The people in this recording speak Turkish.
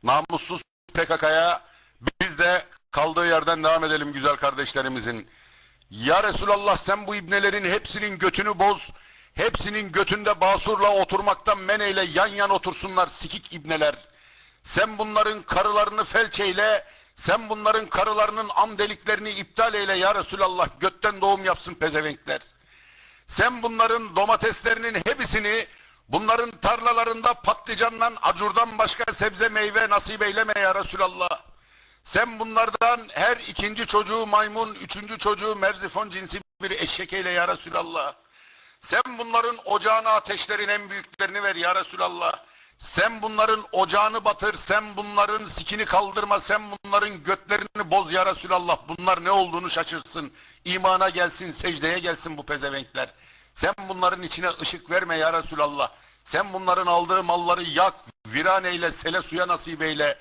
namussuz PKK'ya biz de kaldığı yerden devam edelim güzel kardeşlerimizin. Ya Resulallah sen bu ibnelerin hepsinin götünü boz, hepsinin götünde basurla oturmaktan men eyle, yan yan otursunlar sikik ibneler. Sen bunların karılarını felç eyle, sen bunların karılarının am deliklerini iptal eyle ya Resulallah, götten doğum yapsın pezevenkler. Sen bunların domateslerinin hepsini, bunların tarlalarında patlıcandan, acurdan başka sebze meyve nasip eyleme ya Resulallah. Sen bunlardan her ikinci çocuğu maymun, üçüncü çocuğu merzifon cinsi bir eşek eyle ya Resulallah. Sen bunların ocağına ateşlerin en büyüklerini ver ya Resulallah. Sen bunların ocağını batır, sen bunların sikini kaldırma, sen bunların götlerini boz ya Resulallah. Bunlar ne olduğunu şaşırsın, imana gelsin, secdeye gelsin bu pezevenkler. Sen bunların içine ışık verme ya Resulallah. Sen bunların aldığı malları yak, viran eyle, sele suya nasip eyle.